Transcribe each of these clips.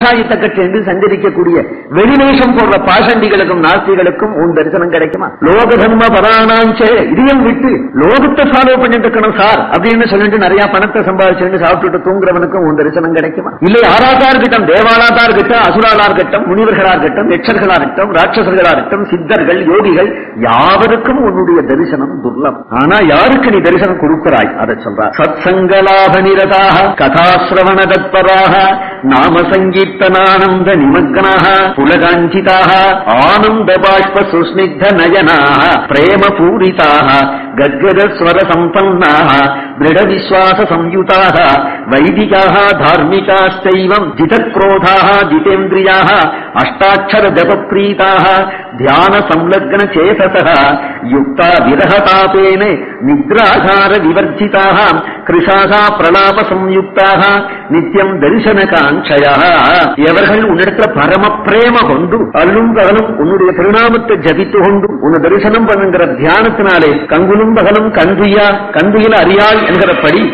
காஷாயத்தை கட்டு சஞ்சரிக்கக்கூடிய வெளிவேஷம் போடுற பாஷண்டிகளுக்கும் நாஸ்திகளுக்கும் உன் தரிசனம் கிடைக்குமா? லோக தர்ம பராணாஞ்சே இதையும் விட்டு லோகத்தை ஃபாலோ பண்ணிட்டு இருக்கணும் சார் அப்படின்னு சொல்லிட்டு நிறைய பணத்தை சம்பாதிச்சு சாப்பிட்டுட்டு தூங்குறவனுக்கும் உன் தரிசனம் கிடைக்குமா? இல்லை ஆராதா இருக்கட்டும், தேவாலாதா இருக்கட்டும், அசுராலா இருக்கட்டும், முனிவர்களா இருக்கட்டும், எச்சர்களா இருக்கட்டும், ராட்சசர்களா இருக்கட்டும், சித்தர்கள், யோகிகள் யாவருக்கும் உன்னுடைய தரிசனம் துர்லபம். ஆனா யாருக்கு நீ தரிசனம் கொடுக்கிறாய் அதை சொல்றார். சத் சங்கலாப நிரதாக கதாசிரவண தத்பராக நாம சங்கீர்த்தனானந்த நிமக்னாக புலகாஞ்சிதாக ஆனந்த பாஷ்ப சுஸ்னிக்த நயனாக பிரேம பூரிதாக கத்கத ஸ்வர சம்பன்னாக திருட விஸ்வாச சம்யுதாக வைதிகாக தார்மிகாஸ்தைவம் ஜிதக்ரோதாக ஜிதேந்திரியாக அஷ்டாட்சர ஜபப்ரீதாக தியான சம்லக்ன சேதசः யுக்தா விரஹதாபேன நித்ராகார விவர்ஜிதாக கிருஷாக பிரலாப சம்யுக்தாக நித்யம் தரிசன காஞ்சயாக. எவர்கள் உன்னிடத்துல பரம பிரேம கொண்டு அல்லும் பகலும் உன்னுடைய பரிணாமத்தை ஜபித்து கொண்டு உன்னை தரிசனம் பண்ணுங்கிற தியானத்தினாலே கங்குலும் பகலும் கந்துயில அறியாள் என்கிறபடி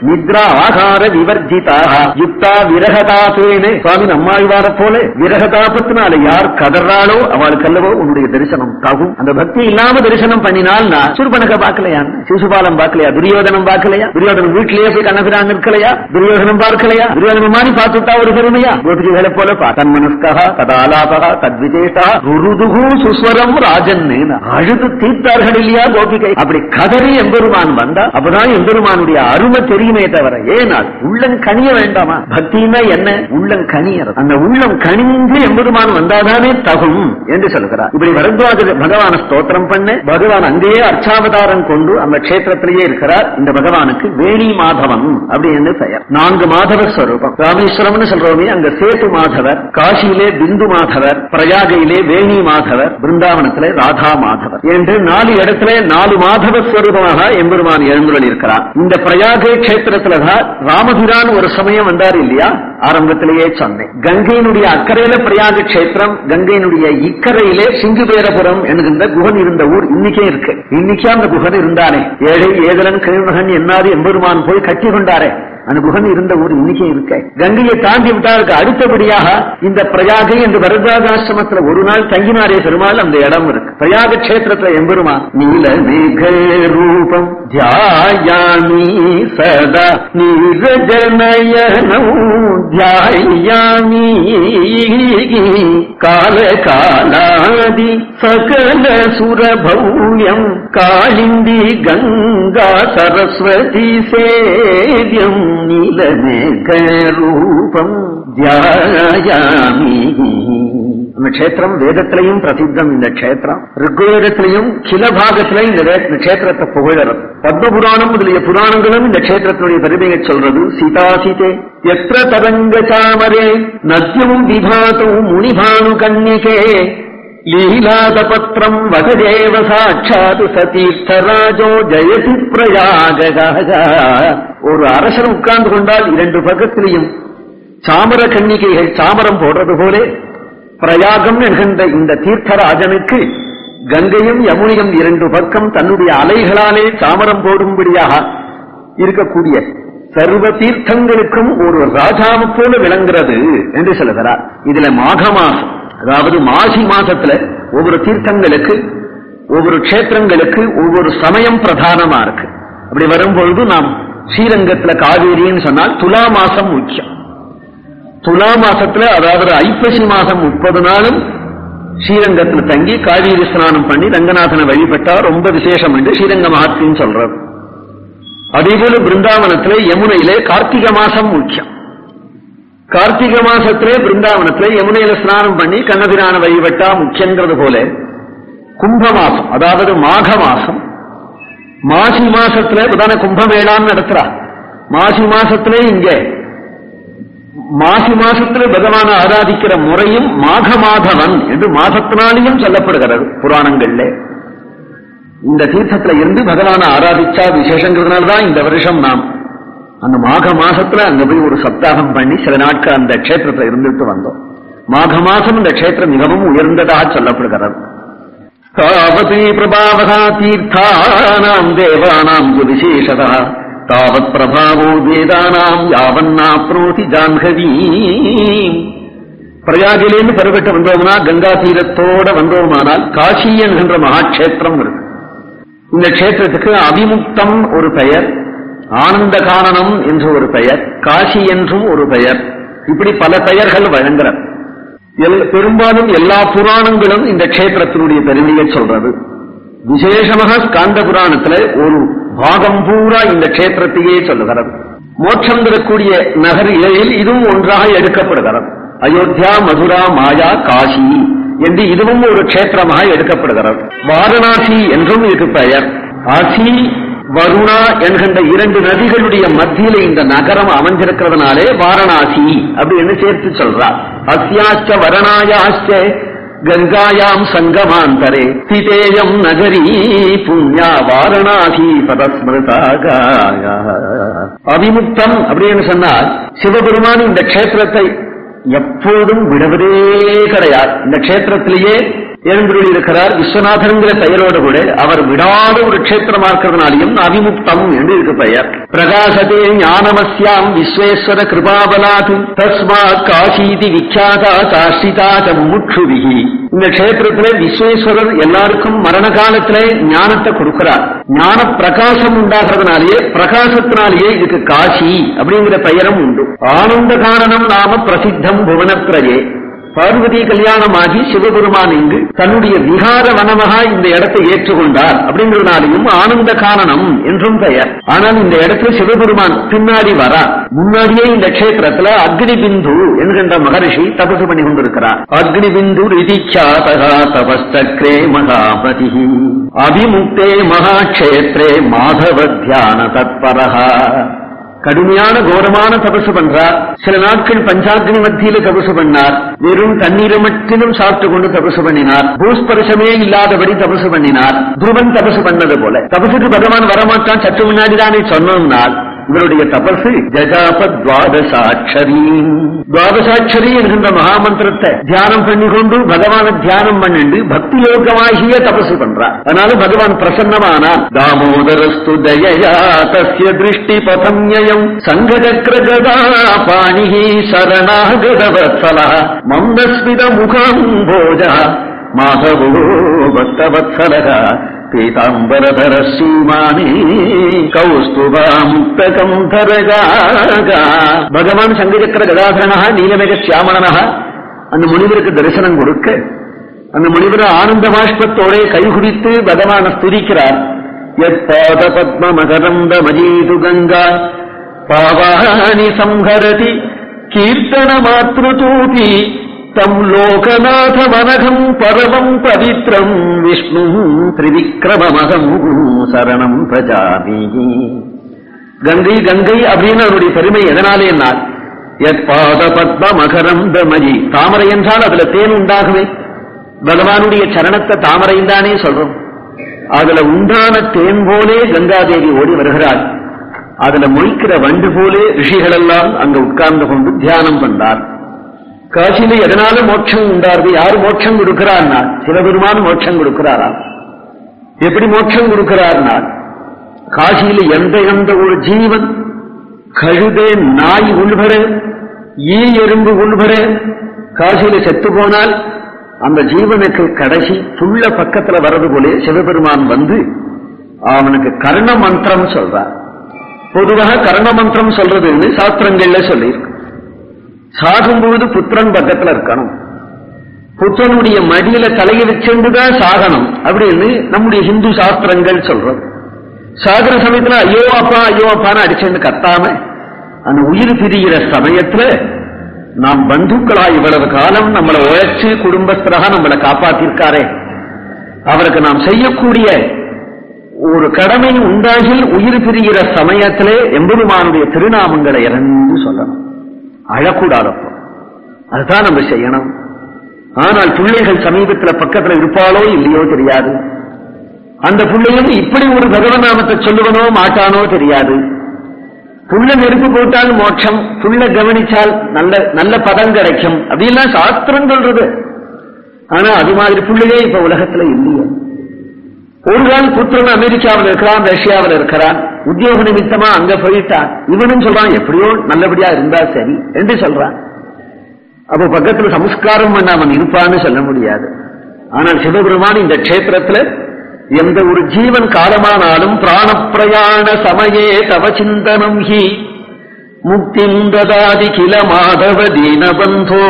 நித்ரா ஆகார விவர்ஜிதாக யுக்தா விரகதாபேனே சுவாமி நம்மாழ்வார போல விரகதாபத்தினால யார் கதறாளோ அவளுக்கு அல்லவோ உன்னுடைய தரிசனம் தாகும். அந்த பக்தி இல்லாம தரிசனம் பண்ணினால் சூர்பனக பார்க்கலையா, சிசுபாலம் பார்க்கலையா, துரியோதனம் பார்க்கலையா, துரியோதனம் வீட்டிலேயே போய் கண்ணபிரான் நிற்கலையா, துரியோதனம் பார்க்கலையா, துரியோதனம் மாதிரி பார்த்துட்டா ஒரு பெருமையா? கோபிகைகளை போல தன்மனஸ்கா ததாலாபகா தத்விஜேஷா ருருதுகு சுஸ்வரம் ராஜன் அழுது தீர்த்தார்கள் இல்லையா கோபிகை? அப்படி கதறி எம்பெருமான் வந்தா அப்பதான் எம்பெருமானுடைய அருமை தெரியுமே தவிர ஏனால் உள்ளம் கனிய வேண்டாமா? பக்தினா என்ன? உள்ளம் கனியர். அந்த உள்ளம் கனிந்து எம்பெருமான் வந்தாதானே தகும் என்று சொல்கிறார். இப்படி வரத்வாஜ பகவான ஸ்தோத்திரம் பண்ண பகவான் அங்கேயே அர்ச்சாவதாரம் கொண்டு அந்த கஷேத்திரத்திலேயே இருக்கிறார். இந்த பகவானுக்கு வேணி மாதவன் அப்படின்னு பெயர். 4 மாதவர் ஸ்வரூபம். ராமேஸ்வரம்னு சொல்றோமே அங்க சேது மாதவர், காசியிலே பிந்து மாதவர், பிரயாகையிலே வேணி மாதவர், பிருந்தாவனத்திலே ராதா மாதவர் என்று 4 இடத்துல 4 மாதவ ஸ்வரூபமாக எம்பெருமான் எழுந்துள்ள இருக்கிறார். இந்த பிரயாகை கஷேத்திரத்துலதான் ராமபிரான் ஒரு சமயம் வந்தார் இல்லையா? ஆரம்பத்திலேயே சொன்னேன். கங்கையினுடைய அக்கறையில பிரயாக கஷேத்திரம், கங்கையினுடைய இக்கரையிலே சிங்குபேரபுரம் என்கின்ற குகன் இருந்த ஊர் இன்னைக்கே இருக்கு. இன்னைக்கே அந்த குகன் இருந்தானே, ஏழை ஏதலன் கிழமகன் என்னாது எம்பெருமான் போய் கட்டி கொண்டாரே, அந்த குகன் இருந்த ஊர் இன்னைக்கே இருக்க. கங்கையை தாண்டி விட்டாருக்கு அடுத்தபடியாக இந்த பிரயாகை என்று வரதாகாசிரமத்துல ஒரு நாள் தங்கினாரே பெருமாள் அந்த இடம் இருக்கு. பிரயாக கஷேத்திரத்துல எம்பெருமான் நீல மேக ரூபம் தியாயாமி சதா நீரஜநயனம் தியாயாமி கால காலாதி சகல சுரபௌயம் காளிந்தி கங்கா சரஸ்வதி சேத்யம் நீலமேக ரூபம் தியாயாமி. அந்த கஷேத்திரம் வேதத்திலையும் பிரசித்தம். இந்த கஷேத்திரம் ருக்வேதத்திலையும் சில பாகத்திலையும் இந்த கஷேத்திரத்தை புகழறது. பத்மபுராணம் முதலிய புராணங்களும் இந்த கஷேத்திரத்தினுடைய பெருமையை சொல்றது. சீதா சீதே எத்திர தரங்க சாமரே நத்யம் விபாதம் முனிபானு கன்னிகே லீலாதபத்ரம் வகதேவ சாட்சாத் சதீர்த்தராஜோ ஜெயதி பிரயாக. ஒரு அரசன் உட்கார்ந்து கொண்டால் 2 பக்கத்திலையும் சாமர கன்னிகைகள் சாமரம் போடுறது போல பிரயாகம் என்கின்ற இந்த தீர்த்தராஜனுக்கு கங்கையும் யமுனையும் 2 பக்கம் தன்னுடைய அலைகளாலே சாமரம் போடும்படியாக இருக்கக்கூடிய சர்வ தீர்த்தங்களுக்கும் ஒரு ராஜாவை போல விளங்குகிறது என்று சொல்லுகிறார். இதுல மாக மாசம், அதாவது மாசி மாசத்துல ஒவ்வொரு தீர்த்தங்களுக்கு ஒவ்வொரு கஷேத்திரங்களுக்கு ஒவ்வொரு சமயம் பிரதானமா இருக்கு. அப்படி வரும்பொழுது நாம் ஸ்ரீரங்கத்துல காவேரின்னு சொன்னால் துலா மாசம் முக்கியம். துலா மாசத்துல அதாவது ஐப்பசி மாசம் 30 நாளும் ஸ்ரீரங்கத்துல தங்கி காவேரி ஸ்நானம் பண்ணி ரங்கநாதனை வழிபட்டா ரொம்ப விசேஷம் என்று ஸ்ரீரங்க மகாத்மியம் சொல்றது. அதேபோல பிருந்தாவனத்திலே யமுனையிலே கார்த்திகை மாசம் முக்கியம். கார்த்திகை மாசத்திலே பிருந்தாவனத்திலே யமுனையில ஸ்நானம் பண்ணி கண்ணபிரான வழிபட்டா முக்கியங்கிறது போல கும்ப மாசம் அதாவது மாக மாசம் மாசி மாசத்துல பிரதான கும்பமேளான்னு நடத்துறா. மாசி மாசத்திலே இங்க மாசி மாசத்துல பகவான ஆராதிக்கிற முறையும் மாக மாதவன் என்று மாசத்தினாலையும் சொல்லப்படுகிறது புராணங்கள்ல. இந்த தீர்த்தத்துல இருந்து பகவான ஆராதிச்சா விசேஷங்கிறதுனால்தான் இந்த வருஷம் நாம் அந்த மாக மாசத்துல அங்க போய் ஒரு சப்தாகம் பண்ணி சில நாட்கள் அந்த கஷேத்திரத்துல இருந்துட்டு வந்தோம். மாக மாசம் இந்த கஷேத்திரம் மிகவும் உயர்ந்ததாக சொல்லப்படுகிறது. தாவதி பிரபாவகா தீர்த்தானாம் தேவானாம் விசேஷதா தாவத் பிரபாவோ வேதானாம் யாவன்னாப்னோதி ஜான்ஹவி. பிரயாகிலேருந்து பருவட்டு வந்தோம்னா கங்கா தீரத்தோட வந்தோமானால் காசி என்கின்ற மகாட்சேத்திரம் இருக்கு. இந்த கஷேத்திரத்துக்கு அவிமுக்தம் ஒரு பெயர், ஆனந்த கானனம் என்று ஒரு பெயர், காசி என்றும் ஒரு பெயர், இப்படி பல பெயர்கள் வழங்குறார். பெரும்பாலும் எல்லா புராணங்களும் இந்த கஷேத்திரத்தினுடைய பெருமையை சொல்றது. விசேஷமாக ஸ்காந்த புராணத்துல ஒரு பாகம் பூரா இந்த கஷேத்திரத்தையே சொல்லுகிறது. மோட்சம் தரக்கூடிய நகர் 7 இதுவும் ஒன்றாக எடுக்கப்படுகிறது. அயோத்தியா, மதுரா, மாயா, காசி என்று இதுவும் ஒரு கஷேத்திரமாக எடுக்கப்படுகிறது. வாரணாசி என்றும் இதுக்கு பெயர். காசி, வருணா என்கின்ற 2 நதிகளுடைய மத்தியில இந்த நகரம் அமைஞ்சிருக்கிறதுனாலே வாரணாசி அப்படின்னு சேர்த்து சொல்றார். அஸ்யாச்ச வரணாயாச்ச கங்காயாம் சங்கமாந்தரே ஸ்திதேயம் நகரி புண்ணியா வாரணாசி பதஸ்மிருதாக. அவிமுக்தம் அப்படின்னு சொன்னால் சிவபெருமான் இந்த கஷேத்திரத்தை எப்போதும் விடுவதே கிடையாது. இந்த கஷேத்திரத்திலேயே எழுந்துள்ளி இருக்கிறார். விஸ்வநாதன்கிற பெயரோடு கூட அவர் விடாத ஒரு கஷேத்திரமா இருக்கிறதுனாலையும் அவிமுக்தம் என்று இருக்கு பெயர். பிரகாசத்தே ஞானமஸ்யாம் விஸ்வேஸ்வர கிருபாபலாத் தஸ்மாத் காசீதி விக்யாதா சாஷ்டிதா முமுட்சுபிஹி. இந்த கஷேத்திரத்திலே விஸ்வேஸ்வரர் எல்லாருக்கும் மரண காலத்திலே ஞானத்தை கொடுக்கிறார். ஞான பிரகாசம் உண்டாகிறதுனாலேயே பிரகாசத்தினாலேயே இதுக்கு காசி அப்படிங்கிற பெயரும் உண்டு. ஆனந்த காரணம் நாம பிரசித்தம் புவனத்ரயே. பார்வதி கல்யாணமாகி சிவபெருமான் இங்கு தன்னுடைய விகார வனமாக இந்த இடத்தை ஏற்றுக்கொண்டார் அப்படிங்கிறதுனாலையும் ஆனந்த காரணம் என்றும் பெயர். ஆனால் இந்த இடத்துல சிவபெருமான் பின்னாடி வரா. முன்னாடியே இந்த கஷேத்திரத்துல அக்னி பிந்து என்கின்ற மகரிஷி தபசு பண்ணி கொண்டிருக்கிறார். அக்னி பிந்து ரிதிக்ஷாதா தபஸ்தக்ரே மகாபதி அபிமுக்தே மகாட்சேத்ரே மாதவ தியான தத்பரஹா. கடுமையான கோரமான தபசு பண்றார். சில நாட்கள் பஞ்சாக்னி மத்தியில தபசு பண்ணார். வெறும் தண்ணீரை மட்டும் சாப்பிட்டு கொண்டு தபசு பண்ணினார். பூஸ்பர்சமே இல்லாதபடி தபசு பண்ணினார். துருவன் தபசு பண்ணது போல. தபசுக்கு பகவான் வரமாட்டான் சற்று முன்னாடிதானே சொன்னோம்னால் இவருடைய தபசு ஜஜாபத் துவாதசாட்சரி. துவாதசாட்சரி என்கின்ற மகாமந்திரத்தை தியானம் பண்ணிக்கொண்டு பகவான தியானம் பண்ணிண்டு பக்தி யோகமாகிய தபசு பண்றார். அதனால பகவான் பிரசன்னமானார். தாமோதரஸ்து தயயா தஸ்ய திருஷ்டி பதம்யம் சங்கசக்கர கதா பாணிஹி சரணாகதவத்சலா மந்தஸ்மித முகம் போஜா மாதவோ பக்தவத்சலகா பீதாம்பரதர சீமானே கௌஸ்துபா முக்தகம் தரகா. பகவான் சங்கசக்கர கதாதரனா நீலமேக சியாமணனா அந்த முனிவருக்கு தரிசனம் கொடுக்க அந்த முனிவர் ஆனந்த பாஷ்பத்தோட கைகுடித்து பகவான ஸ்துதிக்கிறார். யத்பாத பத்ம மகரந்த மஜீது கங்கா பாவானி சம்ஹரதி கீர்த்தன மாத்ருதூதி தம் லோகநாத மனகம் பரமம் பவித்ரம் விஷ்ணு திரிவிக்ரமமகம் சரணம் பிரஜாமி. கங்கை கங்கை அப்படின்னு அவருடைய பெருமை எதனாலே என்னால் யத்பாத பத்ம மகரம் தமஜி தாமரை என்றால் அதுல தேன் உண்டாகுமே. பகவானுடைய சரணத்தை தாமரையும் தானே சொல்றோம். அதுல உண்டான தேன் போலே கங்காதேவி ஓடி வருகிறாள். அதுல மொய்க்கிற வண்டு போலே ரிஷிகள் எல்லாம் அங்க உட்கார்ந்து கொண்டு தியானம் பண்ணார். காசியில எதனால மோட்சம் உண்டாரு? யாரு மோட்சம் கொடுக்கிறார்னா சிவபெருமான் மோட்சம் கொடுக்கிறாரா? எப்படி மோட்சம் கொடுக்கிறார்னா காசியில எந்த ஒரு ஜீவன் கழுதே நாய் உள்பட ஈ எறும்பு உள்பட காசியில செத்து போனால் அந்த ஜீவனுக்கு கடைசி புள்ள பக்கத்துல வர்றது போலே சிவபெருமான் வந்து அவனுக்கு கர்ண மந்திரம் சொல்றார். பொதுவாக கர்ண மந்திரம் சொல்றதுன்னு சாஸ்திரங்கள்ல சொல்லியிருக்கு. சாகும்பொழுது புத்திரன் பக்கத்துல இருக்கணும், புத்திரனுடைய மடியில தலையை வச்சுதான் சாகணும் அப்படின்னு நம்முடைய ஹிந்து சாஸ்திரங்கள் சொல்றது. சாகர சமயத்துல ஐயோ அப்பான்னு அடிச்சுன்னு கத்தாம அந்த உயிர் பிரிகிற சமயத்துல நாம் பந்துக்களா இவ்வளவு காலம் நம்மளை உழைச்சு குடும்பஸ்தராக நம்மளை காப்பாத்திருக்காரே அவருக்கு நாம் செய்யக்கூடிய ஒரு கடமை உண்டாகில் உயிர் பிரிகிற சமயத்திலே எம்பெருமானுடைய திருநாமங்களை இறந்து சொல்லணும். அழக்கூடாதப்போ அதுதான் நம்ம செய்யணும். ஆனால் பிள்ளைகள் சமீபத்தில் பக்கத்துல இருப்பாளோ இல்லையோ தெரியாது. அந்த பிள்ளையும் இப்படி ஒரு பகவன் நாமத்தை சொல்லுவனோ மாட்டானோ தெரியாது. புள்ள நெருப்பு போட்டால் மோட்சம், புள்ள கவனிச்சால் நல்ல பதம் கிடைக்கும் அப்படின்லாம் சாஸ்திரம் சொல்றது. ஆனா அது மாதிரி பிள்ளையே இப்ப உலகத்துல இல்லையே. ஒரு நாள் புத்திரன் அமெரிக்காவில் இருக்கிறான், ரஷ்யாவில் இருக்கிறான், உத்தியோக நிமித்தமா அங்க போயிட்டான். இவனும் சொல்றான் எப்படியோ நல்லபடியா இருந்தா சரி என்று சொல்றான். அப்ப பக்கத்துல சம்ஸ்காரம் பண்ணாமன் இருப்பான்னு சொல்ல முடியாது. ஆனால் சிவபெருமான் இந்த க்ஷேத்திரத்துல எந்த ஒரு ஜீவன் காலமானாலும் பிராணப்பிரயாண சமயே தவ சிந்தனம் ஹி முக்திம் ததாதி கில மாதவ தீனபந்தோ